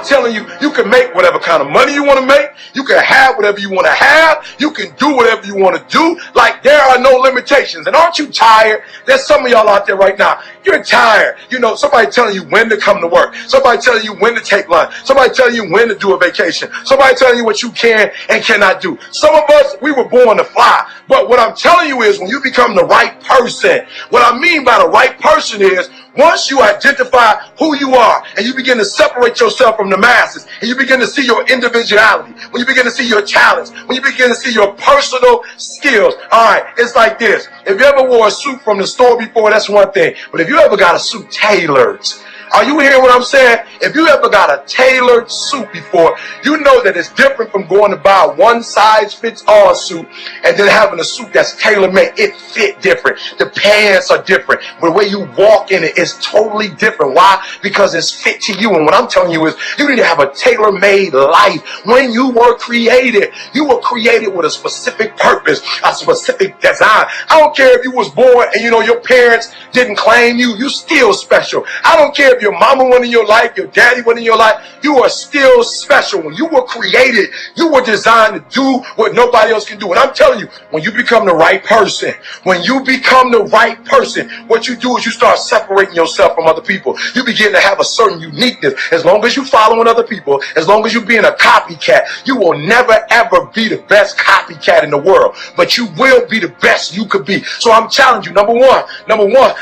I'm telling you, you can make whatever kind of money you want to make. You can have whatever you want to have. You can do whatever you want to do. Like, there are no limitations. And aren't you tired? There's some of y'all out there right now. You're tired. You know, somebody telling you when to come to work. Somebody telling you when to take lunch. Somebody telling you when to do a vacation. Somebody telling you what you can and cannot do. Some of us, we were born to fly. But what I'm telling you is, when you become the right person, what I mean by the right person is, once you identify who you are and you begin to separate yourself from the masses, and you begin to see your individuality, when you begin to see your talents, when you begin to see your personal skills. All right, it's like this. If you ever wore a suit from the store before, that's one thing. But if you ever got a suit tailored, are you hearing what I'm saying? If you ever got a tailored suit before, you know that it's different from going to buy a one-size-fits-all suit and then having a suit that's tailor-made. It fit different. The pants are different. The way you walk in it is totally different. Why? Because it's fit to you. And what I'm telling you is, you need to have a tailor-made life. When you were created with a specific purpose, a specific design. I don't care if you was born and your parents didn't claim you. You still special. I don't care if your mama went in your life, your daddy went in your life, you are still special. When you were created, you were designed to do what nobody else can do. And I'm telling you, when you become the right person, what you do is you start separating yourself from other people. You begin to have a certain uniqueness. As long as you following other people, as long as you being a copycat, you will never ever be the best copycat in the world, but you will be the best you could be. So I'm challenging you, number one,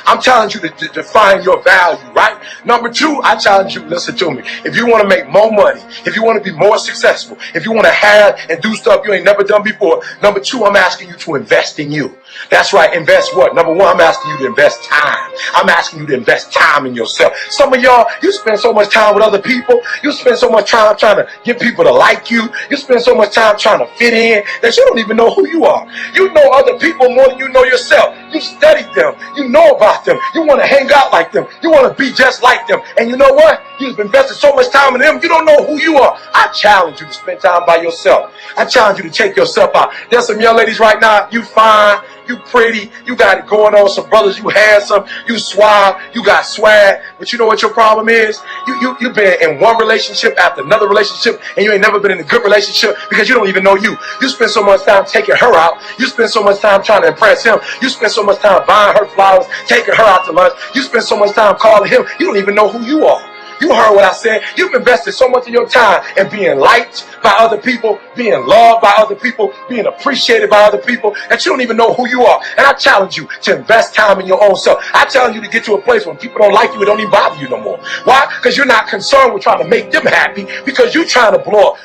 I'm challenging you to define your value, right? Number two, I challenge you, listen to me. If you want to make more money, if you want to be more successful, if you want to have and do stuff you ain't never done before, number two, I'm asking you to invest in you. That's right, invest what? Number one, I'm asking you to invest time. I'm asking you to invest time in yourself. Some of y'all, you spend so much time with other people. You spend so much time trying to get people to like you. You spend so much time trying to fit in that you don't even know who you are. You know other people more than you know yourself. You studied them. You know about them. You want to hang out like them. You want to be just like them. And you know what? You've invested so much time in them, you don't know who you are. I challenge you to spend time by yourself. I challenge you to take yourself out. There's some young ladies right now, you fine, you pretty, you got it going on. Some brothers, you handsome, you suave, you got swag. But you know what your problem is? You've been in one relationship after another relationship, and you ain't never been in a good relationship because you don't even know you. You spend so much time taking her out. You spend so much time trying to impress him. You spend so much time buying her flowers, taking her out to lunch. You spend so much time calling him. You don't even know who you are. You heard what I said. You've invested so much of your time in being liked by other people, being loved by other people, being appreciated by other people, that you don't even know who you are. And I challenge you to invest time in your own self. I challenge you to get to a place when people don't like you, it don't even bother you no more. Why? Because you're not concerned with trying to make them happy, because you're trying to blow up.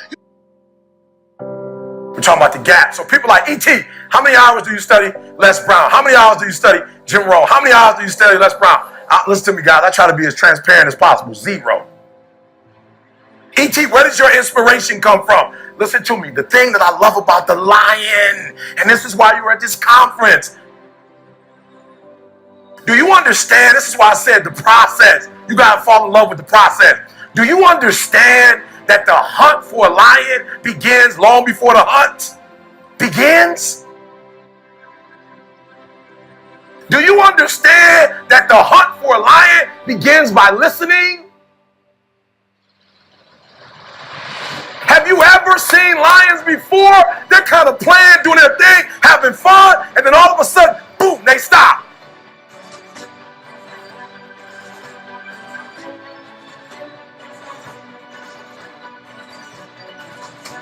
We're talking about the gap. So people like, E.T., how many hours do you study Les Brown? How many hours do you study Jim Rohn? How many hours do you study Les Brown? Listen to me, guys. I try to be as transparent as possible. 0. E.T., where does your inspiration come from? Listen to me. The thing that I love about the lion, and this is why you're at this conference. Do you understand? This is why I said the process. You got to fall in love with the process. Do you understand that the hunt for a lion begins long before the hunt begins? Do you understand that the hunt for a lion begins by listening? Have you ever seen lions before? They're kind of playing, doing their thing, having fun, and then all of a sudden, boom, they stop.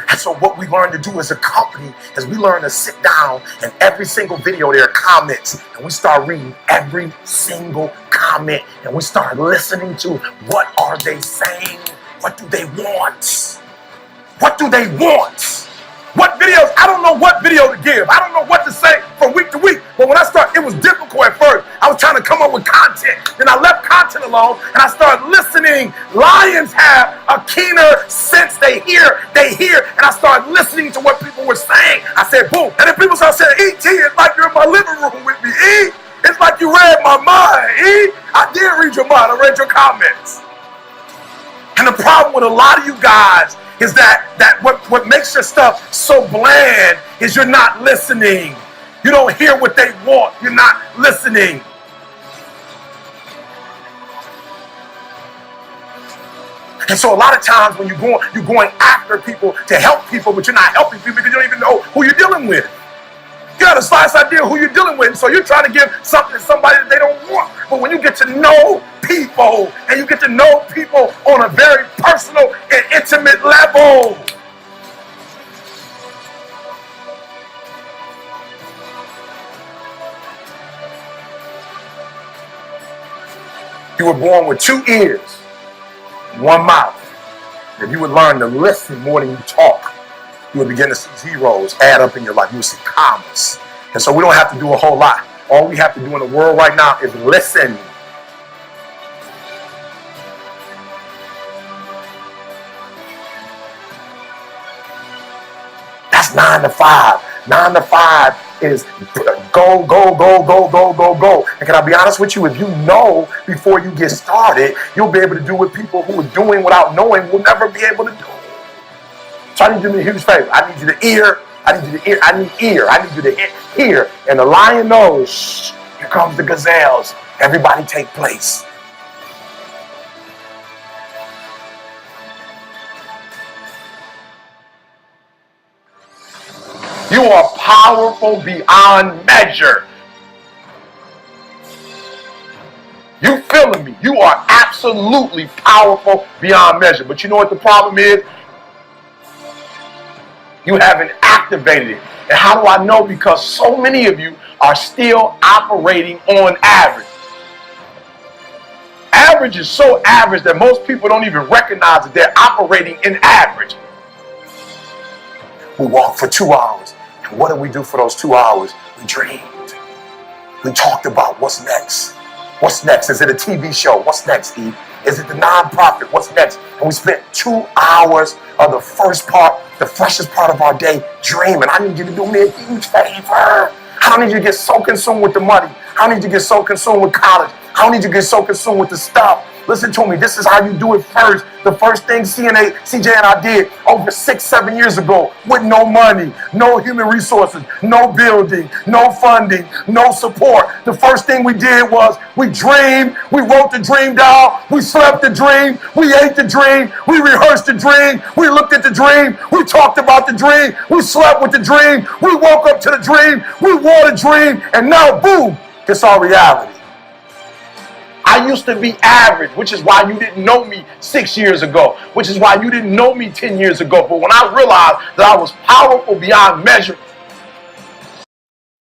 And so what we learn to do as a company is we learn to sit down, and every single video there are comments, and we start reading every single comment, and we start listening to what are they saying? What do they want? What do they want? What videos? I don't know what video to give. I don't know what to say from week to week. But when I started, it was difficult at first. I was trying to come up with content. Then I left content alone and I started listening. Lions have a keener sense. They hear. And I started listening to what people were saying. I said, boom. And then people started saying, E.T., it's like you're in my living room with me, E. It's like you read my mind, E. I did read your mind. I read your comments. And the problem with a lot of you guys is that what makes your stuff so bland is you're not listening. You don't hear what they want. You're not listening. And so a lot of times when you're going after people to help people, but you're not helping people because you don't even know who you're dealing with. You got a slice idea of who you're dealing with. And so you're trying to give something to somebody that they don't want. But when you get to know people, and you get to know people on a very personal and intimate level, you were born with 2 ears, 1 mouth. If you would learn to listen more than you talk, you would begin to see zeros add up in your life. You would see commas. And so we don't have to do a whole lot. All we have to do in the world right now is listen. That's 9 to 5. 9 to 5 is go, go, go, go, go, go, go. And can I be honest with you? If you know before you get started, you'll be able to do what people who are doing without knowing will never be able to do. So I need you to do me a huge favor. I need you to ear. I need you to ear. I need ear. I need you to hear. And the lion knows, shh, here comes the gazelles. Everybody take place. You are powerful beyond measure. You feeling me? You are absolutely powerful beyond measure. But you know what the problem is? You haven't activated it. And how do I know? Because so many of you are still operating on average. Average is so average that most people don't even recognize that they're operating in average. We walk for 2 hours. And what did we do for those 2 hours? We dreamed. We talked about what's next. What's next? Is it a TV show? What's next, Steve? Is it the nonprofit? What's next? And we spent 2 hours of the first part, the freshest part of our day dreaming. I need you to do me a huge favor. I don't need you to get so consumed with the money. I don't need you to get so consumed with college. I don't need you to get so consumed with the stuff. Listen to me. This is how you do it first. The first thing CJ and I did over 6-7 years ago with no money, no human resources, no building, no funding, no support. The first thing we did was we dreamed. We wrote the dream down. We slept the dream. We ate the dream. We rehearsed the dream. We looked at the dream. We talked about the dream. We slept with the dream. We woke up to the dream. We wore the dream. And now, boom, it's our reality. I used to be average, which is why you didn't know me 6 years ago, which is why you didn't know me 10 years ago. But when I realized that I was powerful beyond measure,